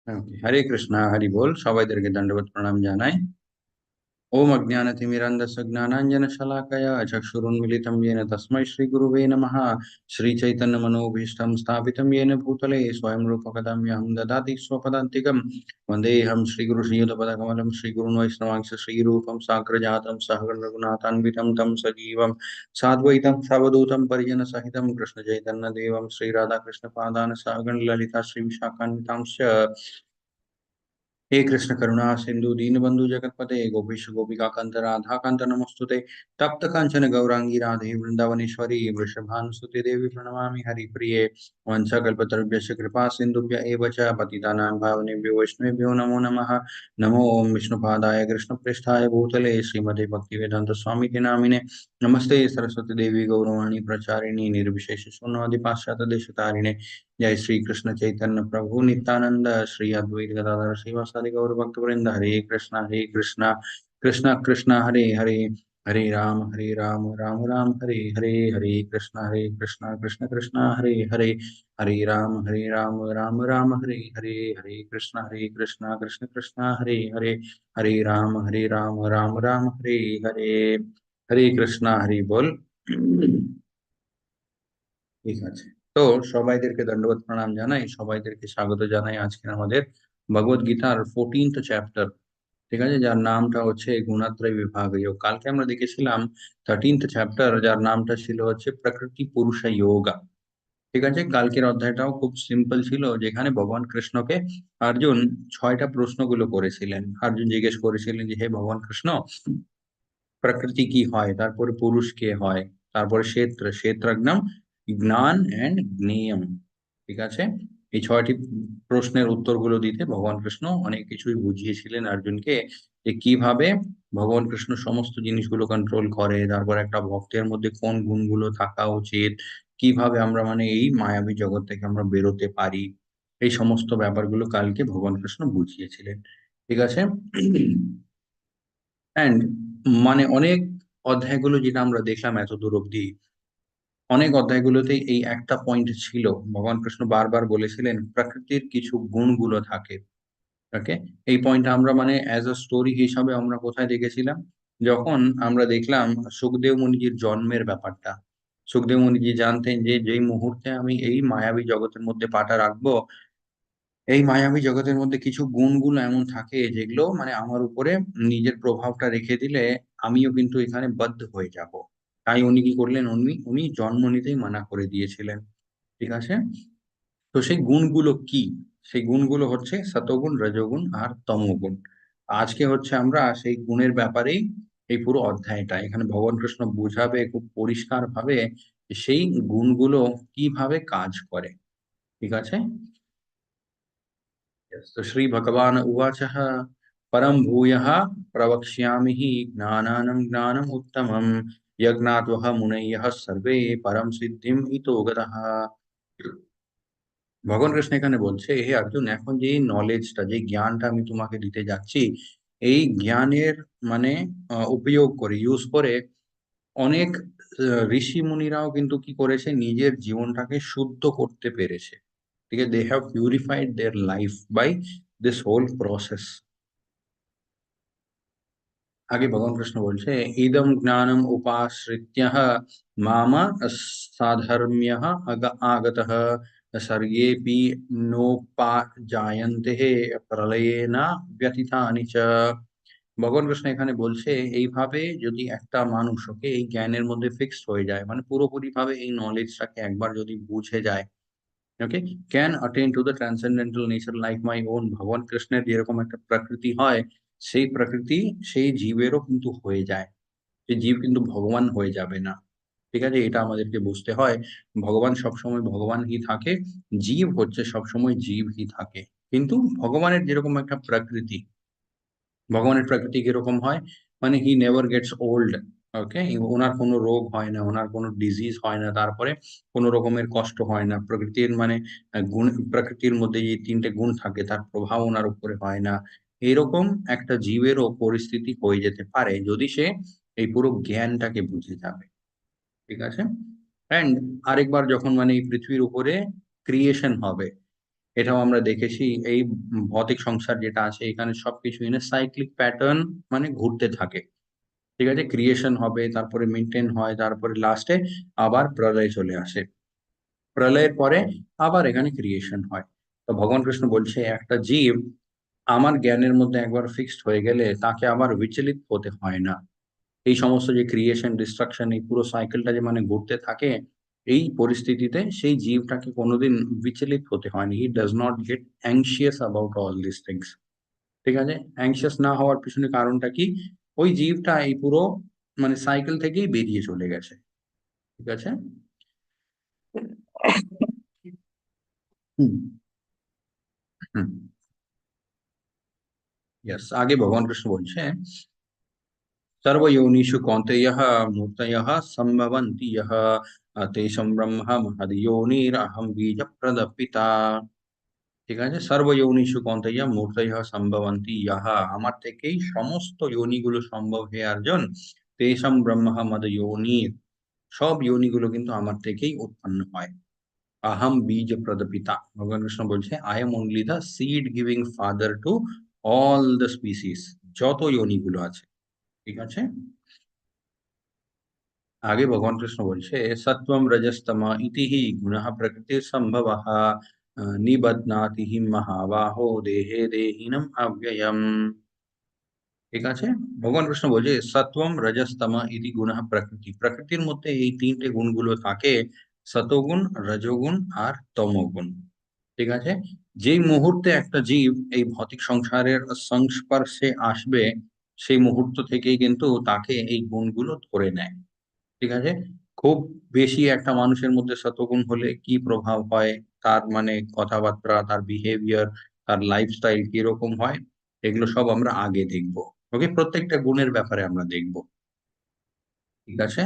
ওকে, হরে কৃষ্ণ, হরি বল। সবাইদেরকে দণ্ডবত প্রণাম জানাই। ओम अज्ञानतिमिरन्धस्य ज्ञानाञ्जनशलाकया चक्षुरुन्मिलितं येन तस्मै श्रीगुरुवे नमः। श्रीचैतन्यमनोभीष्टं स्थापितं येन भूतले स्वयं रूपकदां यं ददाति स्वपदान्तिकं। वन्देऽहं श्रीगुरुश्रीयुतपदकमलं श्रीगुरुन् वैष्णवांश श्रीरूपं साग्रजातं सहगण रघुनाथान्वितं तं सजीवं साद्वैतं सावधूतं परिजनसहितं कृष्णचैतन्यदेवं श्रीराधाकृष्णपादान् सहगण ललिता श्रीविशाखान्वितांश्च। हे कृष्ण करुणा सिंधु दीनबंधु जगतपते गोपीश गोपिका कांत राधा कांत नमस्तुते। तप्त कांचन गौरांगी राधे वृंदावनेश्वरी वृषभानुसुते देवी प्रणमामि हरिप्रिये। वंशकल्पतरुभ्यश्च कृपा सिन्धुभ्य एव च पतितानां पावनेभ्यो वैष्णवेभ्यो नमो नमः। नमो ओम विष्णुपादाय कृष्णप्रेष्ठाय भूतले श्रीमते भक्तिवेदांत स्वामी नामिने। नमस्ते सरस्वती देवी गौरवाणी प्रचारिणी निर्विशेष शून्यवादी पाश्चात्य देशतारिणे। जय श्री कृष्ण चैतन्य प्रभु नित्यानंद श्री अद्वैत गदाधर श्रीवासादि गौर भक्त वृंद। हरे कृष्णा कृष्णा कृष्णा हरे हरे, हरे राम राम राम हरे हरे। हरे कृष्णा कृष्ण कृष्णा हरे हरे, हरे राम राम राम हरे हरे। हरे कृष्णा कृष्ण कृष्णा हरे हरे, हरे राम राम राम हरे हरे। हरे कृष्णा हरि बोल। ঠিক আছে। তো সবাইদেরকে দণ্ডবত প্রণাম জানাই, সবাইদেরকে স্বাগত জানাই আজকের আমাদের ভগবত গীতার 14th চ্যাপ্টার, ঠিক আছে, যার নামটা হচ্ছে গুণাত্রয় বিভাগ যোগ। কালকে আমরা দেখেছিলাম 13th চ্যাপ্টার, যার নামটা ছিল হচ্ছে প্রকৃতি পুরুষ যোগা। ঠিক আছে, কালকের অধ্যায়টাও খুব সিম্পল ছিল, যেখানে ভগবান কৃষ্ণকে অর্জুন 6টা প্রশ্নগুলো করেছিলেন। অর্জুন জিজ্ঞেস করেছিলেন যে হে ভগবান কৃষ্ণ, প্রকৃতি কি হয়, তারপরে পুরুষ কে হয়, তারপরে ক্ষেত্রজ্ঞান, জ্ঞান এন্ড জ্ঞেয়ম। ঠিক আছে, এই 6টি প্রশ্নের উত্তরগুলো দিতে ভগবান কৃষ্ণ অনেক কিছুই বুঝিয়েছিলেন অর্জুনকে, যে কিভাবে ভগবান কৃষ্ণ সমস্ত জিনিসগুলো কন্ট্রোল করে, তারপর একটা ভক্তের মধ্যে কোন গুণগুলো থাকা উচিত, কিভাবে আমরা মানে এই মায়াবী জগৎ থেকে আমরা বেরোতে পারি। এই সমস্ত ব্যাপারগুলো কালকে ভগবান কৃষ্ণ বুঝিয়েছিলেন। ঠিক আছে। অ্যান্ড মানে অনেক অধ্যায়গুলো যেটা আমরা দেখলাম এতদূর অব্দি, অনেক অধ্যায়গুলোতেই এই একটা পয়েন্ট ছিল। ভগবান কৃষ্ণ বারবার বলেছিলেন প্রকৃতির কিছু গুণগুলো থাকে। ওকে, এই পয়েন্টটা আমরা মানে অ্যাজ আ স্টোরি হিসাবে আমরা কোথায় দেখেছিলাম, যখন আমরা দেখলাম সুখদেব মুনিজির জন্মের ব্যাপারটা। সুখদেব মুনিজি জানতেন যে যেই মুহূর্তে আমি এই মায়াবী জগতের মধ্যে পাটা রাখবো, এই মায়াবী জগতের মধ্যে কিছু গুণগুলো এমন থাকে যেগুলো মানে আমার উপরে নিজের প্রভাবটা রেখে দিলে আমিও কিন্তু এখানে বাধ্য হয়ে যাব। তাই উনি কি করলেন, উনি উনি জন্ম নিতেই মানা করে দিয়েছিলেন। ঠিক আছে। তো সেই গুণগুলো কি? সেই গুণগুলো হচ্ছে সতগুণ, রজোগুণ আর তমোগুণ। আজকে হচ্ছে আমরা সেই গুণের ব্যাপারেই এই পুরো অধ্যায়টা এখানে ভগবান কৃষ্ণ বুঝাবে খুব পরিষ্কার ভাবে, সেই গুণগুলো কিভাবে কাজ করে। ঠিক আছে। तो श्री भगवान उवाचः, परं भूयः प्रवक्ष्यामि हि ज्ञानानं ज्ञानम् उत्तमं, यज्ञात्वः मुनयः सर्वे परम सिद्धिम इतो गतः। ভগবান কৃষ্ণ এখানে বলছে, হে অর্জুন, এখন যে নলেজটা, যে জ্ঞানটা আমি তোমাকে দিতে যাচ্ছি, এই জ্ঞানের মানে উপয়োগ করে, ইউজ করে অনেক ঋষি মুনিরাও কিন্তু কি করেছে, নিজের জীবনটাকে শুদ্ধ করতে পেরেছে। ঠিক আছে, they have purified their life by this whole process. आगे भगवान कृष्ण बोलते हैं, इदम ज्ञानम उपाश्रित्य मामा साधर्म्य आगतः सर्गेऽपि नोपाजायन्ते प्रलयेन व्यथितानि च। ভগবান কৃষ্ণ এখানে বলছে, এইভাবে যদি একটা মানুষ ওকে এই জ্ঞানের মধ্যে ফিক্সড হয়ে যায়, মানে পুরোপুরি ভাবে এই নলেজটাকে একবার যদি বুঝে যায়, okay, can attend to the transcendental nature like my own. ভগবান কৃষ্ণের যেরকম একটা প্রকৃতি হয়, সেই প্রকৃতি সেই জীবেরও কিন্তু হয়ে যায়। যে জীব কিন্তু ভগবান হয়ে যাবে না। ঠিক আছে, এটা আমাদেরকে বুঝতে হয়। ভগবান সবসময় ভগবানই থাকে, জীব হচ্ছে সবসময় জীবই থাকে। কিন্তু ভগবানের যেরকম একটা প্রকৃতি, ভগবানের প্রকৃতি কিরকম হয়, মানে হি নেভার গেটস ওল্ড। ওকে, ওনার কোনো রোগ হয় না, ওনার কোনো ডিজিজ হয় না, তারপরে কোনো রকমের কষ্ট হয় না। প্রকৃতির মানে গুণ, প্রকৃতির মধ্যে যে 3টে গুণ থাকে তার প্রভাব ওনার উপরে হয় না। এরকম একটা জীবেরও পরিস্থিতি হয়ে যেতে পারে যদি সে এই পুরো জ্ঞানটাকে বুঝে যাবে। ঠিক আছে। অ্যান্ড আরেকবার যখন মানে এই পৃথিবীর উপরে ক্রিয়েশন হবে, এটাও আমরা দেখেছি। এই ভৌতিক সংসার যেটা আছে এখানে সবকিছু ইন সাইক্লিক প্যাটার্ন, মানে ঘুরতে থাকে। ঠিক আছে, ক্রিয়েশন হবে, তারপরে মেনটেন হয়, তারপরে লাস্টে আবার প্রলয় চলে আসে। প্রলয়ের পরে আবার এখানে ক্রিয়েশন হয়। তো ভগবান কৃষ্ণ বলছে একটা জীব আমার জ্ঞানের মধ্যে একবার ফিক্সড হয়ে গেলে তাকে আবার বিচলিত হতে হয় না। এই সমস্ত যে ক্রিয়েশন ডিস্ট্রাকশন, এই পুরো সাইকেলটা যে মানে ঘুরতে থাকে, এই পরিস্থিতিতে সেই জীবটাকে কোনোদিন বিচলিত হতে হয়নি। He does not get anxious about all this things. ঠিক আছে, অ্যাংশিয়াস না হওয়ার পিছনে কারণটা কি? ওই জীবটা এই পুরো মানে সাইকেল থেকেই বেরিয়ে চলে গেছে। ঠিক আছে। হুম। হুম। यस, आगे भगवान कृष्ण बोलছে सर्वयोनिषु कौन्तेयः मूर्तयः सम्भवन्ति यः तेषां ब्रह्म महद्योनिरहं बीजप्रदः पिता। ঠিক আছে, সর্বযোনিষু কৌন্তেয় মূর্তয়ঃ সম্ভবন্তি ইয়াহা, আমার থেকেই সমস্ত যোনিগুলো সম্ভব হে অর্জুন। তেষাং ব্রহ্ম মদ যোনির, সব যোনিগুলো কিন্তু আমার থেকেই উৎপন্ন হয়। আহম বীজ প্রদ পিতা, ভগবান কৃষ্ণ বলছে I am only the seed giving father to all the species, যত যোনিগুলো আছে। ঠিক আছে। आगे भगवान कृष्ण बोलছে सत्वम रजस्तम इति हि गुणः प्रकृतिर संभवः निबध्नाति हि महाबाहो देहे देहिनम अव्ययम। ঠিক আছে, ভগবান কৃষ্ণ বলছে সত্বম রজস্তম ইতি গুণঃ প্রকৃতি, প্রকৃতির মধ্যে এই তিনটে গুণগুলো থাকে, সতগুণ, রজগুণ আর তমগুণ। ঠিক আছে, যেই মুহূর্তে একটা জীব এই ভৌতিক সংসারের সংস্পর্শে আসবে, সেই মুহূর্ত থেকেই কিন্তু তাকে এই গুণগুলো ধরে নেয়। ঠিক আছে, খুব বেশি একটা মানুষের মধ্যে সতগুণ হলে কি প্রভাব হয়, তার মানে কথাবার্তা, তার বিহেভিয়ার, তার লাইফস্টাইল কিরকম হয়, এগুলো সব আমরা আগে দেখবো। ওকে, প্রত্যেকটা গুণের ব্যাপারে আমরা দেখবো। ঠিক আছে,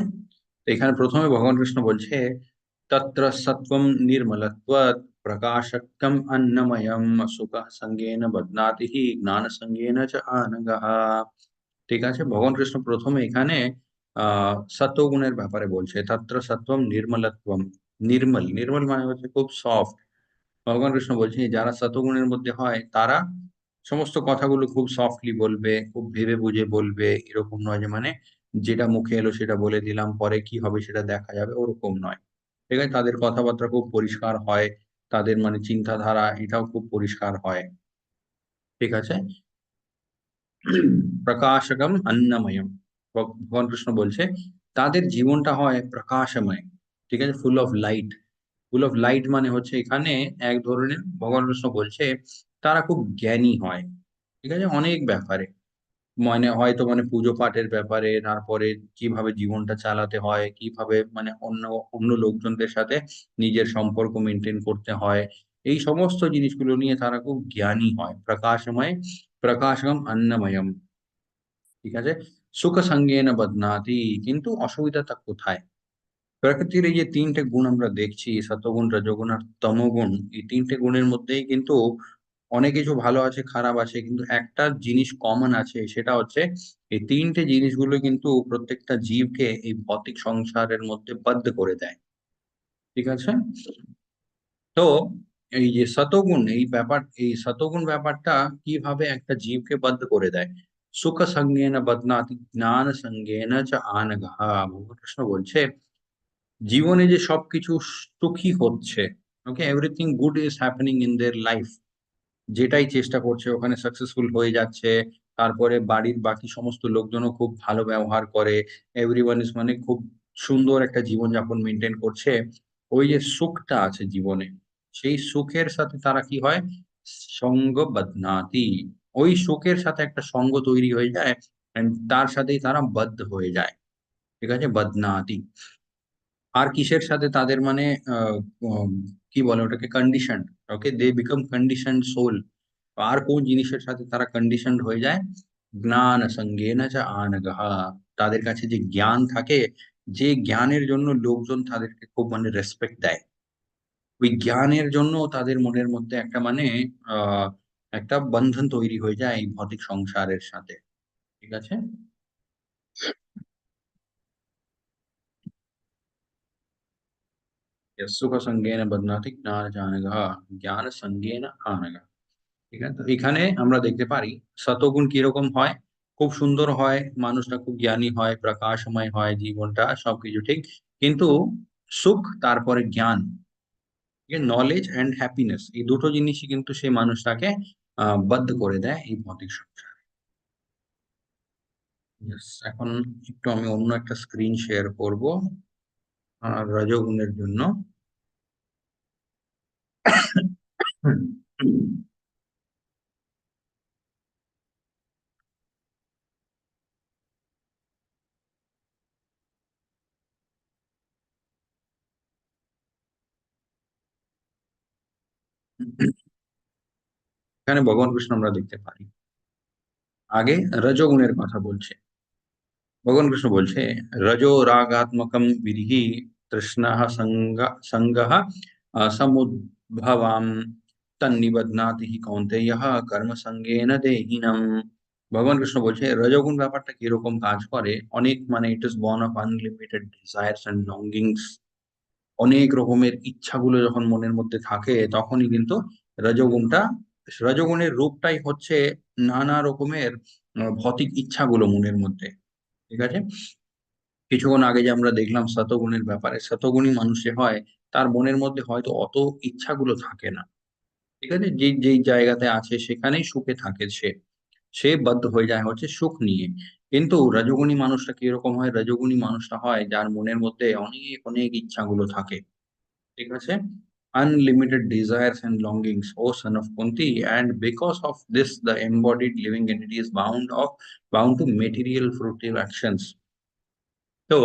তো এখানে প্রথমে ভগবান কৃষ্ণ বলছে তত্র সত্ত্বম নির্মলত্বাৎ প্রকাশকম অন্নময়ম সুখ সঙ্গেন বদনাতি হি জ্ঞান সঙ্গেন চ আনগঃ। ঠিক আছে, ভগবান কৃষ্ণ প্রথমে এখানে সত্ত্বগুণের ব্যাপারে বলছে। তত্র সত্ত্বম নির্মলত্বম, নির্মল, নির্মল মানে হচ্ছে খুব সফট। ভগবান কৃষ্ণ বলছেন যারা সত্ত্বগুণের মধ্যে হয় তারা সমস্ত কথাগুলো খুব সফটলি বলবে, খুব ভেবে বুঝে বলবে। এরকম নয় যে মানে যেটা মুখে এলো সেটা বলে দিলাম, পরে কি হবে সেটা দেখা যাবে, ওরকম নয়। ঠিক আছে, তাদের কথাবার্তা খুব পরিষ্কার হয়, তাদের মানে চিন্তাধারা এটাও খুব পরিষ্কার হয়। ঠিক আছে, প্রকাশকম অন্নময়ম, ভগবান কৃষ্ণ বলছে তাদের জীবনটা হয় প্রকাশময়। ঠিক আছে, full of light. Full of light মানে হচ্ছে এখানে এক ধরনের, ভগবান কৃষ্ণ বলছে তারা খুব জ্ঞানী হয়। ঠিক আছে, অনেক ব্যাপারে, মানে হয়তো মানে পুজো পাঠের ব্যাপারে, তারপরে কিভাবে জীবনটা চালাতে হয়, কিভাবে মানে অন্য অন্য লোকজনদের সাথে নিজের সম্পর্ক মেনটেন করতে হয়, এই সমস্ত জিনিসগুলো নিয়ে তারা খুব জ্ঞানী হয়। প্রকাশময়, প্রকাশম অন্নময়ম। ঠিক আছে, সুখ সঙ্গেন বদনাতি, কিন্তু অসুবিধাটা কোথায়? প্রকৃতির এই যে তিনটে গুণ আমরা দেখছি, সত্ত্বগুণ, রজগুণ আর তমগুণ, এই তিনটে গুণের মধ্যেই কিন্তু অনেক কিছু ভালো আছে, খারাপ আছে, কিন্তু একটা জিনিস কমন আছে, সেটা হচ্ছে এই তিনটে জিনিসগুলো কিন্তু প্রত্যেকটা জীবকে এই ভৌতিক সংসারের মধ্যে বদ্ধ করে দেয়। ঠিক আছে, তো এই যে শতগুণ, এই ব্যাপার, এই শতগুণ ব্যাপারটা কিভাবে একটা জীবকে বদ্ধ করে দেয়? সুখ সঙ্গেন বদনাতি জ্ঞান সঙ্গেন চ আনঘা। ভগবান কৃষ্ণ বলছে জীবনে যে সবকিছু সুখী হচ্ছে, okay, everything good is happening in their life, যেটাই চেষ্টা করছে ওখানে সাকসেসফুল হয়ে যাচ্ছে। তারপরে বাড়ির বাকি সমস্ত লোকজনও খুব ভালো ব্যবহার করে, এভরিওয়ান ইজ মানে খুব সুন্দর একটা জীবনযাপন মেনটেন করছে। ওই যে সুখটা আছে জীবনে, সেই সুখের সাথে তারা কি হয়, সঙ্গ বদনাতি, ওই সুখের সাথে একটা সঙ্গ তৈরি হয়ে যায়, and তার সাথেই তারা বদ্ধ হয়ে যায়। ঠিক আছে, বদনাতি। আর কিসের সাথে তাদের মানে আহ, উম, কি বলে ওটাকে, condition. Okay, they become condition soul. আর কোন জিনিসের সাথে তারা কন্ডিশন হয়ে যায়? জ্ঞান সঙ্গেন চ আনগহ, তাদের কাছে যে জ্ঞান থাকে, যে জ্ঞানের জন্য লোকজন তাদেরকে খুব মানে রেসপেক্ট দেয়, ওই জ্ঞানের জন্য তাদের মনের মধ্যে একটা মানে আহ একটা বন্ধন তৈরি হয়ে যায় এই ভৌতিক সংসারের সাথে। ঠিক আছে। সুখ সঙ্গেন বদনাতি জ্ঞান জানগা, জ্ঞান সঙ্গেন আনগা। ঠিক আছে, তো এখানে আমরা দেখতে পারি শতগুণ কিরকম হয়। খুব সুন্দর হয়, মানুষটা খুব জ্ঞানী হয়, প্রকাশময় হয়, জীবনটা সবকিছু ঠিক। কিন্তু সুখ তারপরে জ্ঞান, নলেজ এন্ড হ্যাপিনেস, এই দুটো জিনিসই কিন্তু সেই মানুষটাকে বদ্ধ করে দেয় এই ভৌতিক সংসারে। Yes, এখন একটু আমি অন্য একটা স্ক্রিন শেয়ার করব রজোগুণের জন্য। এখানে ভগবান কৃষ্ণ আমরা দেখতে পারি আগে রজোগুণের কথা বলছে। ভগবান কৃষ্ণ বলছে, রজো রাগাত্মকম বিরিহি তৃষ্ণা সঙ্গ সমুদ্ভবাম তন্নিবধ্নাতি হি কৌন্তেয়ঃ কর্ম সঙ্গেন দেহিনম। ভগবান কৃষ্ণ বলছে রজোগুণ ব্যাপারটা কিরকম কাজ করে, অনেক মানে it is born of unlimited desires and longings. অনেক রকমের ইচ্ছাগুলো যখন মনের মধ্যে থাকে তখনই কিন্তু রজোগুণটা, রজোগুণের রূপটাই হচ্ছে নানা রকমের ভৌতিক ইচ্ছাগুলো মনের মধ্যে। ঠিক আছে, কিছুক্ষণ আগে যে আমরা দেখলাম শতগুণের ব্যাপারে, শতগুণী মানুষ যে হয় তার মনের মধ্যে হয়তো অত ইচ্ছাগুলো থাকে না। ঠিক আছে, যে যেই জায়গাতে আছে সেখানেই সুখে থাকে সে, সে বাধ্য হয়ে যায় হচ্ছে সুখ নিয়ে। কিন্তু রজোগুণী মানুষটা কিরকম হয়, রজোগুণী মানুষটা হয় যার মনের মধ্যে অনেক অনেক ইচ্ছাগুলো থাকে। ঠিক আছে, unlimited desires and longings, O son of Kunti, and because of this the embodied living entity is bound to material fruitive actions. তো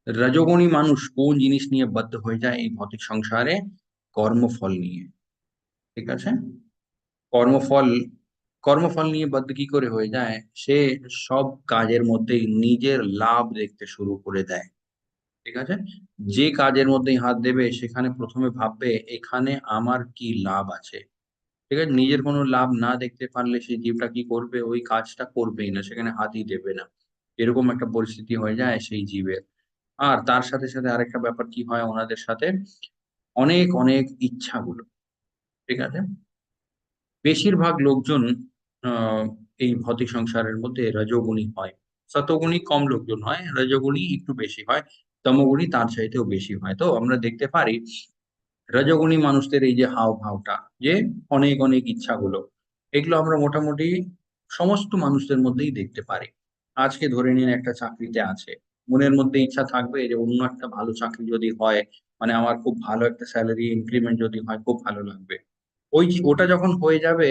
রজোগুণী মানুষ কোন জিনিস নিয়ে বাধ্য হয়ে যায় এই ভৌতিক সংসারে? কর্মফল নিয়ে। ঠিক আছে, কর্মফল, কর্মফল নিয়ে বাধ্য কি করে হয়ে যায়? সে সব কাজের মধ্যেই নিজের লাভ দেখতে শুরু করে দেয়। ঠিক আছে, যে কাজের মধ্যেই হাত দেবে সেখানে প্রথমে ভাববে এখানে আমার কি লাভ আছে। ঠিক আছে, নিজের কোনো লাভ না দেখতে পারলে সেই জীবটা কি করবে? ওই কাজটা করবেই না, সেখানে হাতই দেবে না। এরকম একটা পরিস্থিতি হয়ে যায় সেই জীবের। আর তার সাথে সাথে আরেকটা ব্যাপার কি হয় ওনাদের সাথে, অনেক অনেক ইচ্ছাগুলো। ঠিক আছে, বেশিরভাগ লোকজন আহ এই ভৌতিক সংসারের মধ্যে রজোগুণী হয়। সতগুণী কম লোকজন হয়, রজোগুণী একটু বেশি হয়, তমোগুণী তার চাইতেও বেশি হয়। তো আমরা দেখতে পারি রজোগুণী মানুষদের এই যে হাবভাবটা, যে অনেক অনেক ইচ্ছাগুলো, এগুলো আমরা মোটামুটি সমস্ত মানুষদের মধ্যেই দেখতে পারি। আজকে ধরে নিন একটা চাকরিতে আছে, মনের মধ্যে ইচ্ছা থাকবে যে অন্য একটা ভালো চাকরি যদি হয়, মানে আমার খুব ভালো একটা স্যালারি ইনক্রিমেন্ট যদি হয় খুব ভালো লাগবে। ওটা যখন হয়ে যাবে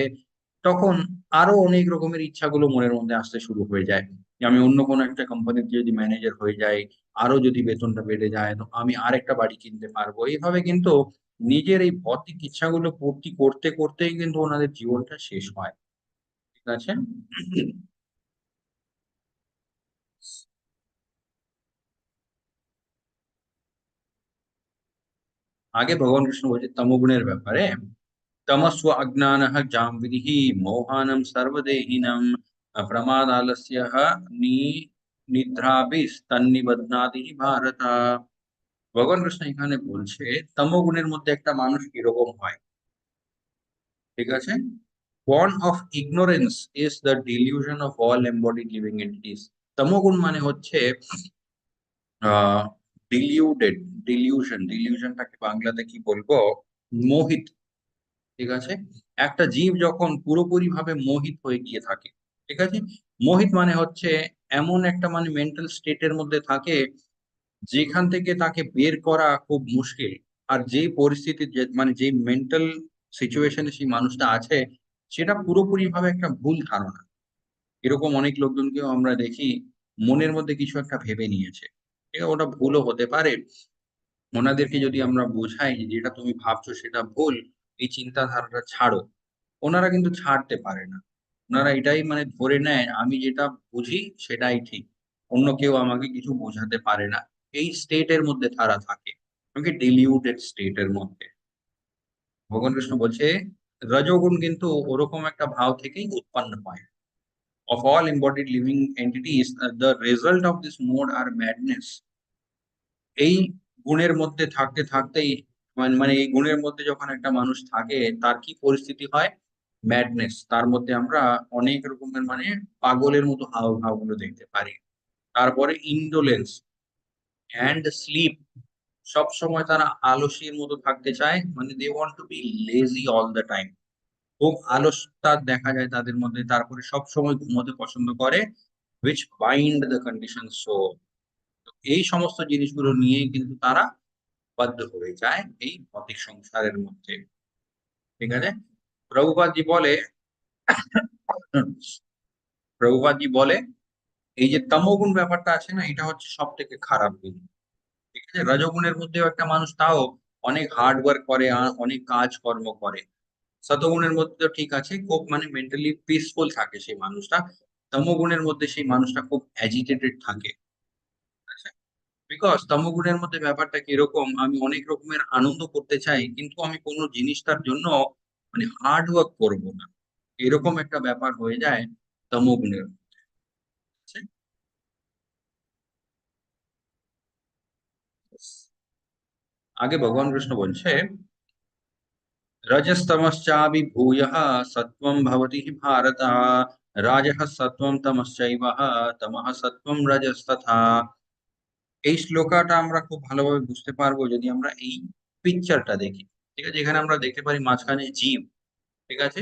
তখন আরো অনেক রকমের ইচ্ছাগুলো মনের মধ্যে আসতে শুরু হয়ে যায়, যে আমি অন্য কোনো একটা কোম্পানিতে যদি ম্যানেজার হয়ে যাই, আরো যদি বেতনটা বেড়ে যায় তো আমি আরেকটা বাড়ি কিনতে পারবো। এইভাবে কিন্তু নিজের এই ভৌতিক ইচ্ছাগুলো পূর্তি করতে করতেই কিন্তু ওনাদের জীবনটা শেষ হয়। ঠিক আছে, আগে ভগবান কৃষ্ণ বলছে তমোগুণের ব্যাপারে, তমস্ব অজ্ঞানঃ জামবিদিঃ মোহানম সর্বদেহিনম প্রমাদালস্য নি নিদ্রাভিস্তন্নিবধ্নাতি ভারত। ভগবান কৃষ্ণ এখানে বলছে তমোগুণের মধ্যে একটা মানুষ কিরকম হয়। ঠিক আছে, born of ignorance is the delusion of all embodied living entities. তমোগুণ মানে হচ্ছে আহ ডিলিউডেড, ডিলিউশন, ডিলিউশনটাকে বাংলাতে কি বলবো, মোহিত। ঠিক আছে, একটা জীব যখন পুরোপুরি ভাবে মোহিত হয়ে গিয়ে থাকে। ঠিক আছে, মোহিত মানে হচ্ছে এমন একটা মানে মেন্টাল স্টেটের মধ্যে থাকে যেখান থেকে তাকে বের করা খুব মুশকিল। আর যে পরিস্থিতি, যে মানে যে মেন্টাল সিচুয়েশনে সেই মানুষটা আছে সেটা পুরোপুরি ভাবে একটা ভুল ধারণা। এরকম অনেক লোকজনকেও আমরা দেখি মনের মধ্যে কিছু একটা ভেবে নিয়েছে। ঠিক আছে, ওটা ভুলও হতে পারে। ওনাদেরকে যদি আমরা বোঝাই যে যেটা তুমি ভাবছো সেটা ভুল, এই চিন্তাধারাটা ছাড়ো, ওনারা কিন্তু ছাড়তে পারে না। ওনারা এটাই মানে ধরে নেয় আমি যেটা বুঝি সেটাই ঠিক, অন্য কেউ আমাকে কিছু বোঝাতে পারে না। এই স্টেটের মধ্যে তারা থাকে, ডিলিউটেড স্টেটের মধ্যে। ভগবান কৃষ্ণ বলছে রজোগুণ কিন্তু ওরকম একটা ভাব থেকেই উৎপন্ন হয়। Of all embodied living entities, the result of this mode are madness. এই গুণের মধ্যে থাকতে থাকতেই মানে এই গুণের মধ্যে যখন একটা মানুষ থাকে তার কি পরিস্থিতি হয়, ম্যাডনেস, তার মধ্যে আমরা অনেক রকমের মানে পাগলের মতো হাবভাব গুলো দেখতে পারি। তারপরে ইন্ডোলেন্স অ্যান্ড স্লিপ, সব সময় তারা আলসীর মতো থাকতে চায়, মানে they want to be lazy all the time, খুব আলসতা দেখা যায় তাদের মধ্যে। তারপরে সব সময় ঘুমোতে পছন্দ করে, which bind the condition so, এই সমস্ত জিনিসগুলো নিয়ে কিন্তু তারা বাধ্য হয়ে যায় এই ভৌতিক সংসারের মধ্যে। ঠিক আছে, প্রভুপাদজি বলে প্রভুপাদজি বলে এই যে তমোগুণ ব্যাপারটা আছে না, এটা হচ্ছে সব থেকে খারাপ গুণ। ঠিক আছে, রজগুণের মধ্যেও একটা মানুষ তাও অনেক হার্ড ওয়ার্ক করে, অনেক কাজ কর্ম করে। সতগুণের মধ্যে তো ঠিক আছে, খুব মানে মেন্টালি পিসফুল থাকে সেই মানুষটা। তমোগুণের মধ্যে সেই মানুষটা খুব অ্যাজিটেটেড থাকে। বিকজ তমোগুণের মধ্যে ব্যাপারটা কিরকম, আমি অনেক রকমের আনন্দ করতে চাই কিন্তু আমি কোনো জিনিসটার জন্য মানে হার্ড ওয়ার্ক করবো না, এরকম একটা ব্যাপার হয়ে যায় তমোগুণের মধ্যে। আগে ভগবান কৃষ্ণ বলছে, रजस्तमश्चाभिभूय सत्वं भवति हि भारत, राजः सत्वं तमश्चैव तमः सत्वं रजस्तथा। এই শ্লোকাটা আমরা খুব ভালোভাবে বুঝতে পারবো যদি আমরা এই পিকচারটা দেখি। ঠিক আছে, এখানে আমরা দেখতে পারি মাঝখানে জীব। ঠিক আছে,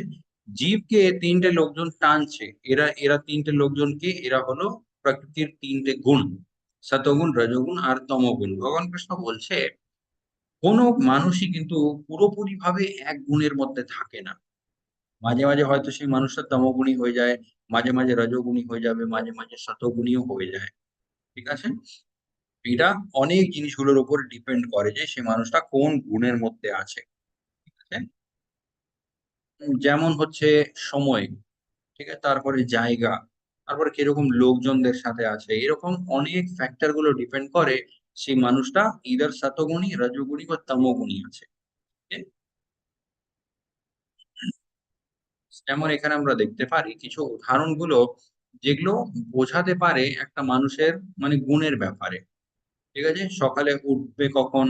জীবকে তিনটে লোকজন টানছে, এরা এরা তিনটে লোকজনকে, এরা হলো প্রকৃতির তিনটে গুণ, সতগুণ রজগুণ আর তমগুণ। ভগবান কৃষ্ণ বলছে কোনো মানুষই কিন্তু পুরোপুরি ভাবে এক গুণের মধ্যে থাকে না। মাঝে মাঝে হয়তো সেই মানুষটা তমগুণী হয়ে যায়, মাঝে মাঝে রজগুণী হয়ে যাবে, মাঝে মাঝে শতগুণীও হয়ে যায়। ঠিক আছে, এটা অনেক জিনিসগুলোর উপর ডিপেন্ড করে যে সে মানুষটা কোন গুণের মধ্যে আছে। ঠিক আছে, যেমন হচ্ছে সময়, ঠিক আছে, তারপরে জায়গা, তারপরে কিরকম লোকজনদের সাথে আছে, এরকম অনেক ফ্যাক্টর গুলো ডিপেন্ড করে সেই মানুষটা ইদার শতগুণী রজগুণী বা তমগুণী আছে। যেমন এখানে আমরা দেখতে পারি কিছু উদাহরণগুলো যেগুলো বোঝাতে পারে একটা মানুষের মানে গুণের ব্যাপারে। ঠিক আছে, সকালে উঠবে কখন,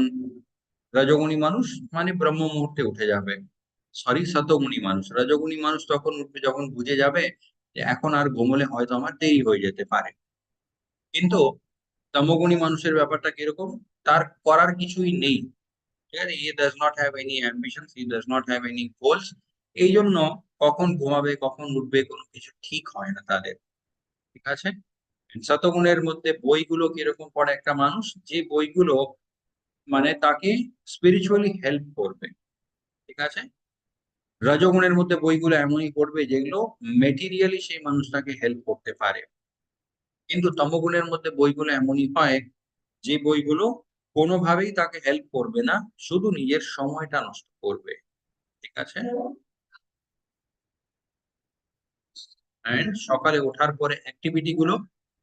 রজগুণী মানুষ মানে ব্রহ্ম মুহূর্তে উঠে যাবে। সরি, শতগুণী মানুষ, রজগুণী মানুষ তখন উঠবে যখন বুঝে যাবে যে এখন আর ঘুমোলে হয়তো আমার দেরি হয়ে যেতে পারে। কিন্তু তমগুণী মানুষের ব্যাপারটা কিরকম, তার করার কিছুই নেই। ঠিক আছে, হি does not have any ambition, he does not have any goals, এই জন্য কখন ঘুমাবে কখন উঠবে কোনো কিছু ঠিক হয় না তাদের। ঠিক আছে, শতগুণের মধ্যে বইগুলো কিরকম পড়ে একটা মানুষ, যে বইগুলো মানে তাকে স্পিরিচুয়ালি হেল্প করবে। ঠিক আছে, রজগুণের মধ্যে বইগুলো এমনই পড়বে যেগুলো মেটেরিয়ালি সেই মানুষটাকে হেল্প করতে পারে। কিন্তু তমগুণের মধ্যে বইগুলো এমনই হয় যে বইগুলো কোনোভাবেই তাকে হেল্প করবে না, শুধু নিজের সময়টা নষ্ট করবে। ঠিক আছে, এন্ড সকালে ওঠার পরে অ্যাক্টিভিটি গুলো,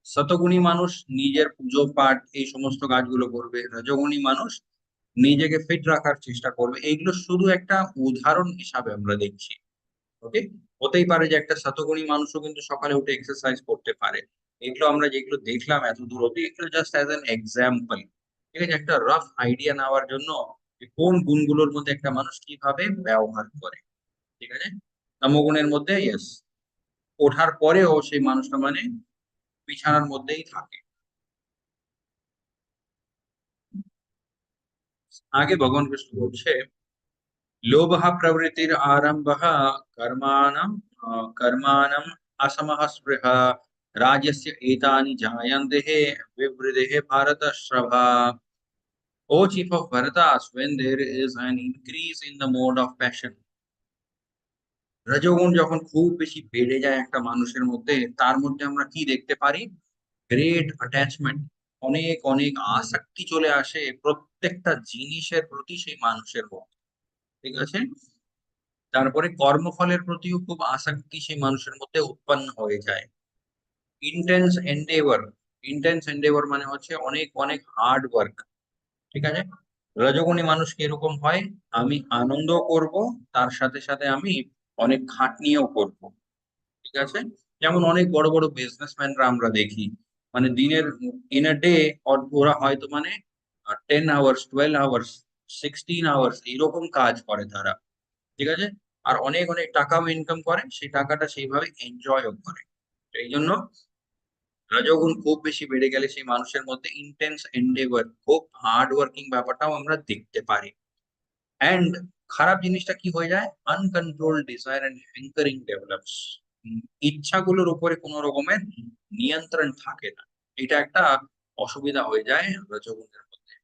শতগুণী মানুষ নিজের পুজো পাঠ এই সমস্ত কাজগুলো করবে, রজগুণী মানুষ নিজেকে ফিট রাখার চেষ্টা করবে। এইগুলো শুধু একটা উদাহরণ হিসাবে আমরা দেখছি। ওকে, হতেই পারে যে একটা শতগুণী মানুষও কিন্তু সকালে উঠে এক্সারসাইজ করতে পারে। এগুলো আমরা যেগুলো দেখলাম এত দূর অব্দি, এগুলো জাস্ট অ্যাজ অ্যান এক্সাম্পল। ঠিক আছে, একটা রাফ আইডিয়া নেওয়ার জন্য যে কোন গুণগুলোর মধ্যে একটা মানুষ কিভাবে ব্যবহার করে। ঠিক আছে, তমগুণের মধ্যে ইয়েস, ওঠার পরেও সেই মানুষটা মানে বিছানার মধ্যেই থাকে। আগে ভগবান কৃষ্ণ বলছে, লোভः প্রবৃত্তির আরম্ভः कर्माणं कर्माणं असमः स्पृहा राजस्य एतानि जायन्ते विवृधेः भारतर्षभ। O chief of Bharatas, when there is an increase in the mode of passion, রজোগুণ যখন খুব বেশি বেড়ে যায় একটা মানুষের মধ্যে, তার মধ্যে আমরা কি দেখতে পারি, গ্রেট অ্যাটাচমেন্ট, অনেক অনেক আসক্তি চলে আসে প্রত্যেকটা জিনিসের প্রতি সেই মানুষের মধ্যে। ঠিক আছে, তারপরে কর্মফলের প্রতিও খুব আসক্তি সেই মানুষের মধ্যে উৎপন্ন হয়ে যায়। ইন্টেন্স এন্ডেভার, ইন্টেন্স এন্ডেভার মানে হচ্ছে অনেক অনেক হার্ড ওয়ার্ক। ঠিক আছে, রজগুণী মানুষ কিরকম হয়, আমি আনন্দ করব, তার সাথে সাথে আমি অনেক খাটনিও করব। ঠিক আছে, যেমন অনেক বড় বড় বিজনেসম্যানরা আমরা দেখি, মানে দিনের ইন আ ডে ওরা হয়তো মানে 10 আওয়ার্স, 12 আওয়ার্স, 16 আওয়ার্স এইরকম কাজ করে তারা। ঠিক আছে? আর অনেক অনেক টাকাও ইনকাম করে, সেই টাকাটা সেইভাবে এনজয়ও করে। তো এই জন্য রজোগুণ খুব বেশি বেড়ে গেলে সেই মানুষের মধ্যে ইন্টেন্স এন্ডেভার, খুব হার্ড ওয়ার্কিং ব্যাপারটাও আমরা দেখতে পারি। অ্যান্ড খারাপ জিনিসটা কি হয়ে যায়, uncontrol desire and hankering develops. ইচ্ছাগুলোর উপরে কোনো রকমের নিয়ন্ত্রণ থাকে না। এটা একটা অসুবিধা হয়ে যায় রজোগুণের মধ্যে।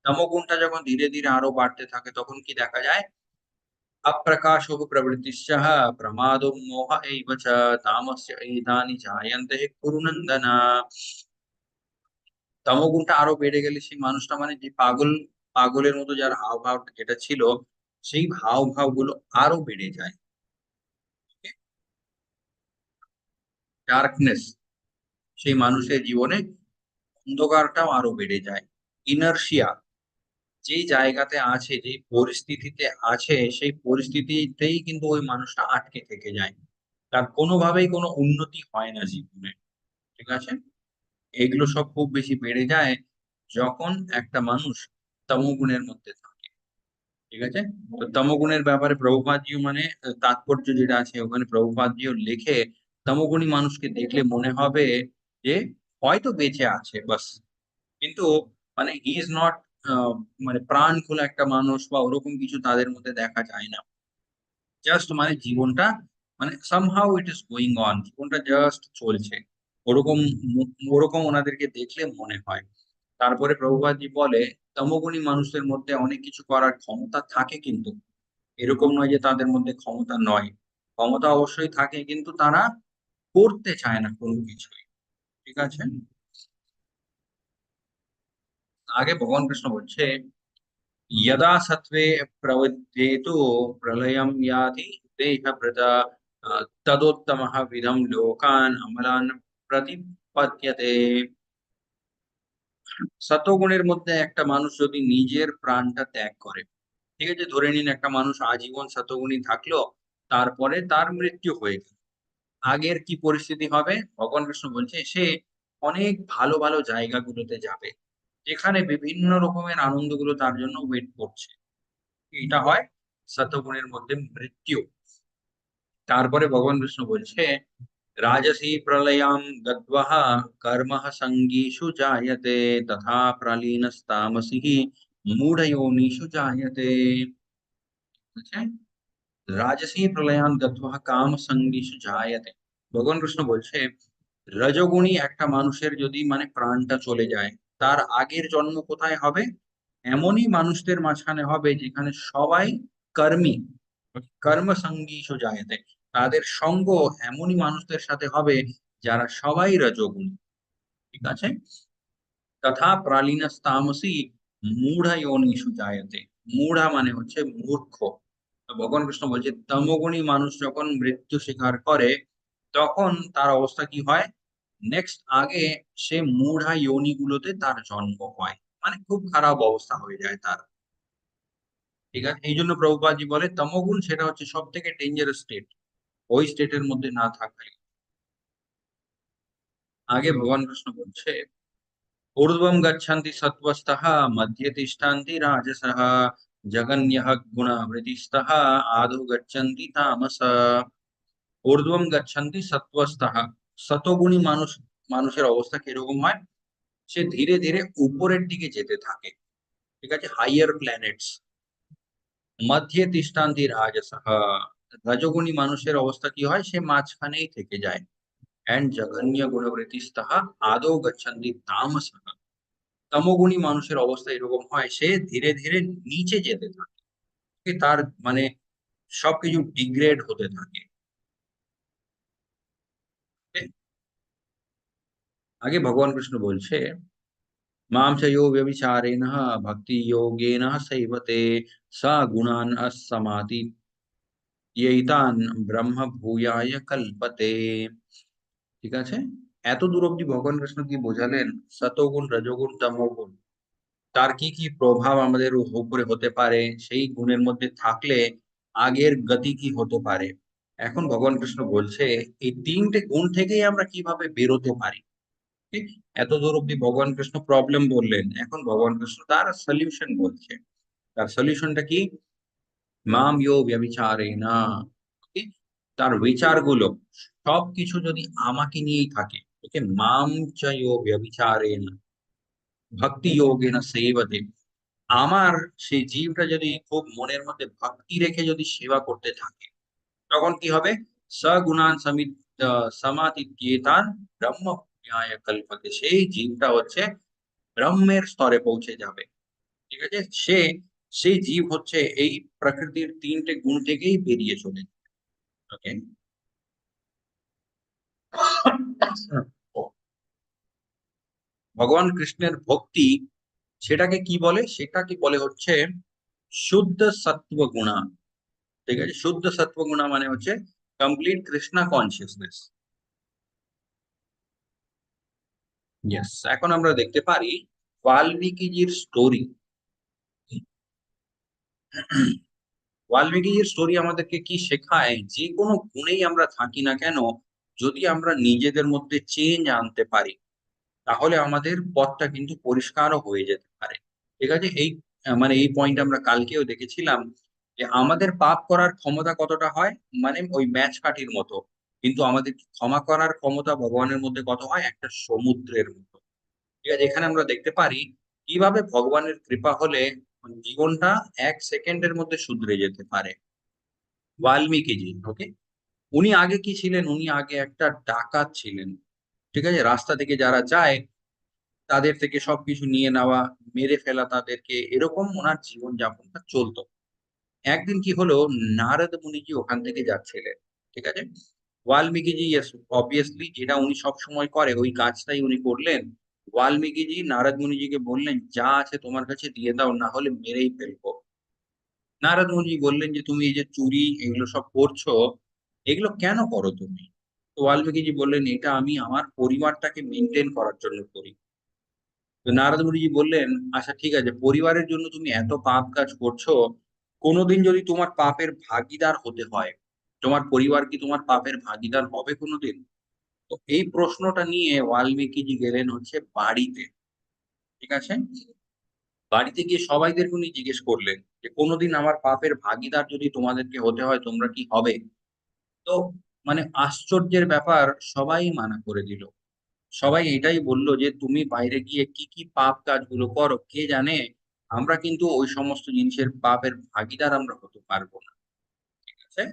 তমোগুণটা যখন ধীরে ধীরে আরো বাড়তে থাকে তখন কি দেখা যায়, अप्रकाशो प्रवृत्तिश्चः प्रमादो मोह एव च तामस्य एतानि जायन्ते कुरु नन्दन। তমোগুণটা আরো বেড়ে গেলে সেই মানুষটা মানে যে পাগলের মতো যার হাবভাব যেটা ছিল, সেই হাবভাব গুলো আরো বেড়ে যায়। ডার্কনেস, সেই মানুষের জীবনে অন্ধকারটাও আরো বেড়ে যায়। ইনার্শিয়া, যেই জায়গাতে আছে, যেই পরিস্থিতিতে আছে, সেই পরিস্থিতিতেই কিন্তু ওই মানুষটা আটকে থেকে যায়। তার কোনোভাবেই কোনো উন্নতি হয় না জীবনে। ঠিক আছে? এগুলো সব খুব বেশি বেড়ে যায় যখন একটা মানুষ তমোগুণের মধ্যে থাকে। ঠিক আছে? তো তমোগুণের ব্যাপারে প্রভুপাদজিও মানে তাৎপর্য যেটা আছে ওখানে প্রভুপাদজিও লেখে, তমোগুণী মানুষকে দেখলে মনে হবে যে হয়তো বেঁচে আছে বাস, কিন্তু মানে হি ইজ নট, মানে প্রাণ খোলা একটা মানুষ বা ওরকম কিছু তাদের মধ্যে দেখা যায় না। জাস্ট মানে জীবনটা মানে somehow it is going on, জীবনটা জাস্ট চলছে, ওরকম ওরকম ওনাদেরকে দেখলে মনে হয়। তারপরে প্রভুপাদজি বলে, তমোগুণী মানুষদের মধ্যে অনেক কিছু করার ক্ষমতা থাকে, কিন্তু এরকম নয় যে তাদের মধ্যে ক্ষমতা নয়, ক্ষমতা অবশ্যই থাকে, কিন্তু তারা করতে চায় না কোনো কিছুই। ঠিক আছে? আগে ভগবান কৃষ্ণ বলছে, यदा सत्त्वे प्रवृद्धेतु प्रलयं याति देहभृता तदोत्तमः विधं लोकान् अमलान् प्रतिपद्यते। সতগুণের মধ্যে একটা মানুষ যদি নিজের প্রাণটা ত্যাগ করে, ঠিক আছে, ধরে নিন একটা মানুষ আজীবন সতগুণী থাকলো, তারপরে তার মৃত্যু হয়ে গেল, আগের কি পরিস্থিতি হবে ভগবান কৃষ্ণ বলছে, সে অনেক ভালো ভালো জায়গাগুলোতে যাবে, যেখানে বিভিন্ন রকমের আনন্দগুলো তার জন্য ওয়েট করছে। এটা হয় সতগুণের মধ্যে মৃত্যু। তারপরে ভগবান বিষ্ণু বলছে, রাজসি প্রলয়াম গদ্বাহ কর্মঃ সঙ্গীষু জায়তে তথা প্রলীনস্তামসিঃ মূঢ়য়োনিষু জায়তে। বুঝছে? রাজসি প্রলয়ান গদ্বাহ কাম সঙ্গীষু জায়তে। ভগবান কৃষ্ণ বলছে, রজগুণী একটা মানুষের যদি মানে প্রাণটা চলে যায়, তার আগের জন্ম কোথায় হবে, এমনই মানুষদের মাঝখানে হবে যেখানে সবাই কর্মী, কর্মসঙ্গীষু জায়তে, তাদের সঙ্গ এমনই মানুষদের সাথে হবে যারা সবাই রজোগুণী। ঠিক আছে? তথা প্রালিনস্তামসি মূঢ়া যোনিষু জায়তে। মূঢ়া মানে হচ্ছে মূর্খ। তো ভগবান কৃষ্ণ বলছে, তমোগুণী মানুষ যখন মৃত্যু স্বীকার করে তখন তার অবস্থা কি হয়, নেক্সট আগে সে মূঢ়া যোনিগুলোতে তার জন্ম হয়, মানে খুব খারাপ অবস্থা হয়ে যায় তার। ঠিক আছে? এই জন্য প্রভুপাদজি বলে তমোগুণ সেটা হচ্ছে সব থেকে ডেঞ্জারাস স্টেট, ওই স্টেটের মধ্যে না থাকাই। আগে ভগবান কৃষ্ণ বলছে, ঊর্ধ্বম গচ্ছন্তি সত্ত্বস্তঃ মধ্যে তিষ্ঠন্তি রাজসঃ জঘন্যঃ গুণাবৃতিস্তঃ আদৌ গচ্ছন্তি তামস। ঊর্ধ্বম গচ্ছন্তি সত্ত্বস্তঃ, সতগুণী মানুষের অবস্থা কিরকম হয়, সে ধীরে ধীরে উপরের দিকে যেতে থাকে। ঠিক আছে? Higher planets. মধ্যে তিষ্ঠন্তি রাজসঃ, রজগুণী মানুষের অবস্থা কি হয়, সে মাঝখানেই থেকে যায়। এন্ড জঘন্য গুণবৃত্তিস্তঃ আদৌ গচ্ছন্তি তামসঃ, তমোগুণী মানুষের অবস্থা এরকম হয়, সে ধীরে ধীরে নিচে যেতে থাকে, তার মানে সবকিছু ডিগ্রেড হতে থাকে। আগে ভগবান কৃষ্ণ বলছে, মাম চ ইয়ো ব্যভিচারেণ ভক্তি যোগেন সেবতে স গুণান সমাতি এইতান ব্রহ্ম ভূয়ায় কল্পতে। ঠিক আছে? এত দূর অব্দি ভগবান কৃষ্ণ কি বোঝালেন, সতগুণ রজগুণ তমোগুণ তার কি কি প্রভাব আমাদের উপরে হতে পারে, সেই গুণের মধ্যে থাকলে আগের গতি কি হতে পারে। এখন ভগবান কৃষ্ণ বলছে, এই তিনটে গুণ থেকেই আমরা কিভাবে বেরোতে পারি। এত দূর অব্দি ভগবান কৃষ্ণ প্রবলেম বললেন, এখন ভগবান কৃষ্ণ তার সলিউশন বলছে। তার সলিউশনটা কি? মাম ইয়ো ব্যভিচারেনা। ওকে, তার বিচারগুলো সবকিছু যদি আমাকে নিয়েই থাকে, ওকে, মাম চ ইয়ো ব্যভিচারেনা ভক্তি যোগেনা সেবতে, আমার সেই জীবটা যদি খুব মনের মধ্যে ভক্তি রেখে যদি সেবা করতে থাকে, তখন কি হবে? সগুণান সমিত সমাদিত্যেতান ব্রহ্ম জ্ঞায় কল্পতে, সেই জীবটা হচ্ছে ব্রহ্মের স্তরে পৌঁছে যাবে। ঠিক আছে, সেই জীব হচ্ছে এই প্রকৃতির তিনটে গুণ থেকেই বেরিয়ে চলে। ওকে, ভগবান কৃষ্ণের ভক্তি, সেটাকে কি বলে? সেটাকে বলে হচ্ছে শুদ্ধ সত্ব গুণা। ঠিক আছে, শুদ্ধ সত্ব গুণা মানে হচ্ছে কমপ্লিট কৃষ্ণা কনসিয়াসনেস। ইয়েস, এখন আমরা দেখতে পারি বাল্মীকিজির স্টোরি। বাল্মীকিজির স্টোরি আমাদেরকে কি শেখায়? যে কোনো গুণেই আমরা থাকি না কেন, যদি আমরা নিজেদের মধ্যে চেঞ্জ আনতে পারি, তাহলে আমাদের পথটা কিন্তু পরিষ্কারও হয়ে যেতে পারে। ঠিক আছে, এই মানে এই পয়েন্ট আমরা কালকেও দেখেছিলাম যে আমাদের পাপ করার ক্ষমতা কতটা হয়, মানে ওই ম্যাচ কাঠির মতো, কিন্তু আমাদের ক্ষমা করার ক্ষমতা ভগবানের মধ্যে কত হয়? একটা সমুদ্রের মতো। ঠিক আছে, এখানে আমরা দেখতে পারি কিভাবে ভগবানের কৃপা হলে জীবনটা 1 সেকেন্ডের মধ্যে শুধরে যেতে পারে। বাল্মীকিজি, ওকে, উনি আগে কি ছিলেন? উনি আগে একটা ডাকাত ছিলেন। ঠিক আছে, রাস্তা থেকে যারা যায় তাদের থেকে সবকিছু নিয়ে নেওয়া, মেরে ফেলা তাদেরকে, এরকম ওনার জীবনযাপনটা চলতো। একদিন কি হলো, নারদ মুনিজি ওখান থেকে যাচ্ছিলেন। ঠিক আছে, বাল্মীকিজি অবভিয়াসলি যেটা উনি সবসময় করে ওই কাজটাই উনি করলেন। বাল্মীকিজি নারদ মুনিজিকে বললেন, যা আছে তোমার কাছে দিয়ে দাও, না হলে মেরেই ফেলবো। নারদ মুনি বললেন যে তুমি এই যে চুরি এগুলো সব করছো, এগুলো কেন করো তুমি? তো বাল্মীকিজি বললেন, এটা আমি আমার পরিবারটাকে মেনটেন করার জন্য করি। তো নারদ মুনিজি বললেন, আচ্ছা ঠিক আছে, পরিবারের জন্য তুমি এত পাপ কাজ করছো, কোনোদিন যদি তোমার পাপের ভাগীদার হতে হয়, তোমার পরিবার কি তোমার পাপের ভাগীদার হবে কোনোদিন? তো এই প্রশ্নটা নিয়ে বাল্মীকিজি গেলেন হচ্ছে বাড়িতে। ঠিক আছে, বাড়িতে গিয়ে সবাইদেরকে উনি জিজ্ঞেস করলেন যে কোনোদিন আমার পাপের ভাগীদার যদি তোমাদেরকে হতে হয়, তোমরা কি হবে? তো মানে আশ্চর্যের ব্যাপার, সবাই মানা করে দিল। সবাই এটাই বলল যে তুমি বাইরে গিয়ে কি কি পাপ কাজগুলো করো, কে জানে, আমরা কিন্তু ওই সমস্ত জিনিসের পাপের ভাগীদার আমরা হতে পারবো না। ঠিক আছে,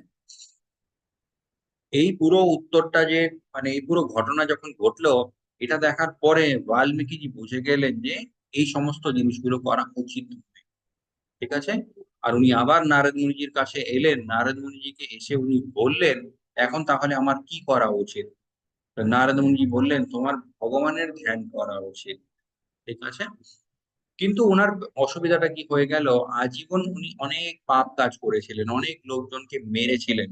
এই পুরো উত্তরটা যে মানে এই পুরো ঘটনা যখন ঘটলো, এটা দেখার পরে বাল্মীকিজি বুঝে গেলেন যে এই সমস্ত জিনিসগুলো করা উচিত নয়। ঠিক আছে, আর উনি আবার নারদ মুনিজির কাছে এলেন। নারদ মুনিজিকে এসে উনি বললেন, এখন তাহলে আমার কি করা উচিত? তো নারদ মুনিজি বললেন, তোমার ভগবানের ধ্যান করা উচিত। ঠিক আছে, কিন্তু উনার অসুবিধাটা কি হয়ে গেল, আজীবন উনি অনেক পাপ কাজ করেছিলেন, অনেক লোকজনকে মেরেছিলেন।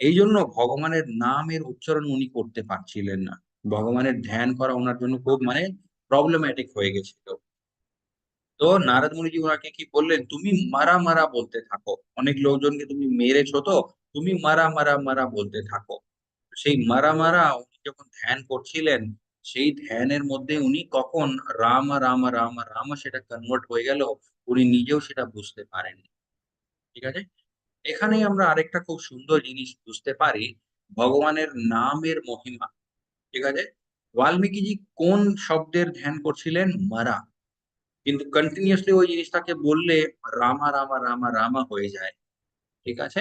এই জন্য ভগবানের নামের উচ্চারণ উনি করতে পারছিলেন না। ভগবানের ধ্যান করা ওনার জন্য খুব মানে প্রবলেম্যাটিক হয়ে গেছিল। তো নারদ মুনিজি ওনাকে কি বললেন, তুমি মারা মারা বলতে থাকো, অনেক লোকজনকে তুমি মেরেছো, তো তুমি মারা মারা মারা বলতে থাকো। সেই মারা মারা উনি যখন ধ্যান করছিলেন, সেই ধ্যানের মধ্যে উনি কখন রাম রাম রাম রাম সেটা কনভার্ট হয়ে গেল, উনি নিজেও সেটা বুঝতে পারেননি। ঠিক আছে, এখানেই আমরা আরেকটা খুব সুন্দর জিনিস বুঝতে পারি, ভগবানের নামের মহিমা। ঠিক আছে, বাল্মীকিজি কোন শব্দের ধ্যান করছিলেন? মারা, কিন্তু কন্টিনিউয়াসলি ওই জিনিসটাকে বললে রামা রামা রামা রামা হয়ে যায়। ঠিক আছে,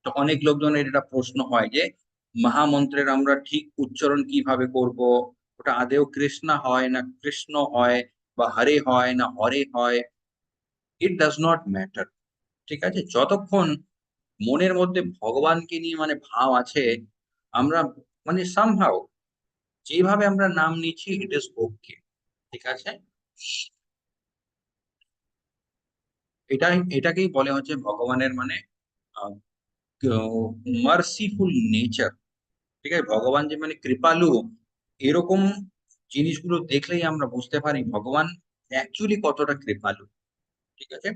তো অনেক লোকজনের এটা প্রশ্ন হয় যে মহামন্ত্রের আমরা ঠিক উচ্চারণ কিভাবে করব? ওটা আদেও কৃষ্ণা হয় না কৃষ্ণ হয়, বা হরে হয় না হরে হয়, ইট ডাজ নট ম্যাটার। ঠিক আছে, যতক্ষণ মনের মধ্যে ভগবানকে নিয়ে মানে ভাব আছে, আমরা মানে সামহাউ যেভাবে আমরা নাম নিচ্ছি ইট ইজ ওকে। ঠিক আছে, এটাকেই বলে হচ্ছে ভগবানের মানে মার্সিফুল নেচার। ঠিক আছে, ভগবান যে মানে কৃপালু, এরকম জিনিসগুলো দেখলেই আমরা বুঝতে পারি ভগবান অ্যাকচুয়ালি কতটা কৃপালু। ঠিক আছে,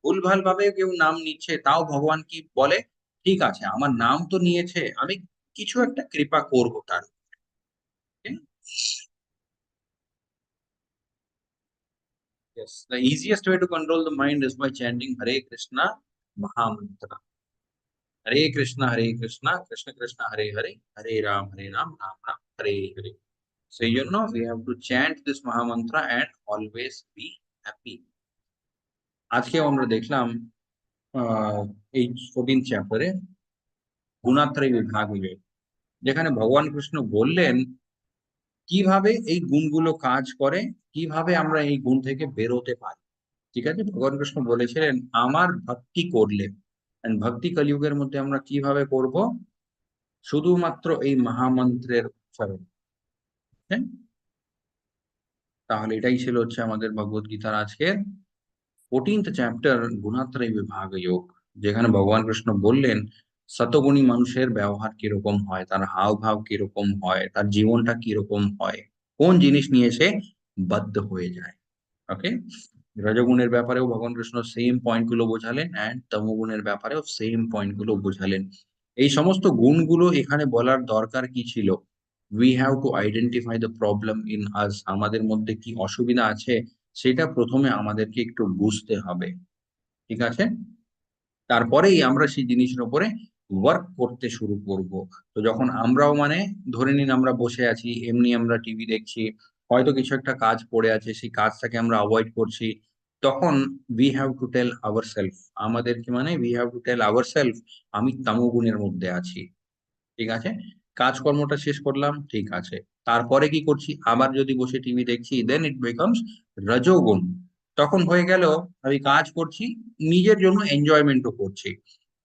ভুলভাল ভাবে কেউ নাম নিচ্ছে, তাও ভগবান কি বলে, ঠিক আছে আমার নাম তো নিয়েছে, আমি কিছু একটা কৃপা করবো তার উপরে। Yes, the easiest way to control the mind is by chanting Hare Krishna Mahamantra. Hare Krishna, Krishna Krishna, Hare Hare, Hare Ram, Ram Ram, Hare Hare. So we have to chant this Mahamantra and always be happy. আজকেও আমরা দেখলাম এই 14th চ্যাপ্টারে গুণাত্রয় বিভাগ নিয়ে, যেখানে ভগবান কৃষ্ণ বললেন কিভাবে এই গুণগুলো কাজ করে, কিভাবে আমরা এই গুণ থেকে বেরোতে পারি। ঠিক আছে, ভগবান কৃষ্ণ বলেছিলেন আমার ভক্তি করলে, and ভক্তি কলিযুগের মধ্যে আমরা কিভাবে করব, শুধুমাত্র এই মহামন্ত্রের উচ্চারণ। হ্যাঁ, তাহলে এটাই ছিল হচ্ছে আমাদের ভগবত গীতার আজকের 14th চ্যাপ্টার গুণাত্রয় বিভাগ যোগ, যেখানে ভগবান কৃষ্ণ বললেন শতগুণী মানুষের ব্যবহার কিরকম হয়, তার হাব ভাব কিরকম হয়, তার জীবনটা কিরকম হয়, কোন জিনিস নিয়ে সে বাধ্য হয়ে যায়। ওকে, রজগুণের ব্যাপারেও ভগবান কৃষ্ণ সেম পয়েন্ট গুলো বোঝালেন, অ্যান্ড তমগুণের ব্যাপারেও সেম পয়েন্ট গুলো বোঝালেন। এই সমস্ত গুণগুলো এখানে বলার দরকার কি ছিল? We have to identify the problem in us, আমাদের মধ্যে কি অসুবিধা আছে সেটা প্রথমে আমাদেরকে একটু বুঝতে হবে। ঠিক আছে, তারপরেই আমরা সেই জিনিসের উপরে ওয়ার্ক করতে শুরু করব। তো যখন আমরাও ধরে নিন আমরা বসে আছি, এমনি আমরা টিভি দেখছি, হয়তো কিছু একটা কাজ পড়ে আছে, সেই কাজটাকে আমরা অ্যাভয়েড করছি, তখন we have to tell ourself, আমাদেরকে we have to tell ourself আমি তামোগুণের মধ্যে আছি। ঠিক আছে, কাজকর্মটা শেষ করলাম, ঠিক আছে, তারপরে কি করছি, আবার যদি বসে টিভি দেখছি, দেন ইট বিকামস রজোগুণ। তখন হয়ে গেল আমি কাজ করছি, নিজের জন্য এনজয়মেন্টও করছি।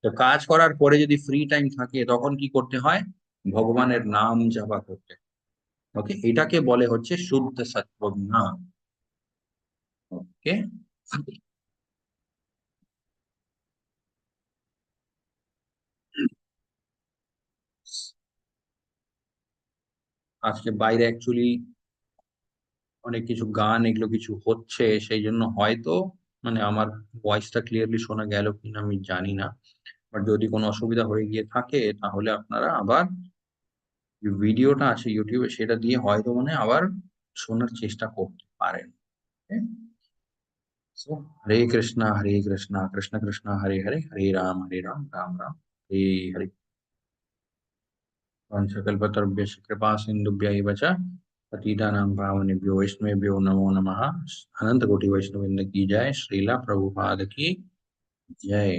তো কাজ করার পরে যদি ফ্রি টাইম থাকে তখন কি করতে হয়, ভগবানের নাম জপা করতে। ওকে, এটাকে বলে হচ্ছে শুদ্ধ সত্ত্বজ্ঞান। ওকে, আজকে বাইরে অ্যাকচুয়ালি অনেক কিছু গান এগুলো কিছু হচ্ছে, সেই জন্য হয়তো আমার ভয়েসটা ক্লিয়ারলি শোনা গেল কিনা আমি জানি না। বাট যদি কোনো অসুবিধা হয়ে গিয়ে থাকে তাহলে আপনারা আবার যে ভিডিওটা আছে ইউটিউবে সেটা দিয়ে হয়তো আবার শোনার চেষ্টা করতে পারেন। So, Hare Krishna, Krishna Krishna, Hare Hare, Hare Ram, Ram Ram, Hare Hare। वंशकल्पतरुभ्यश्च कृपा सिन्धुभ्य एव च पतितानां पावनेभ्यो वैष्णवेभ्यो नमो नमः। अनंत कोटि वैष्णववृंद की जय, श्रीला प्रभुपाद की जय।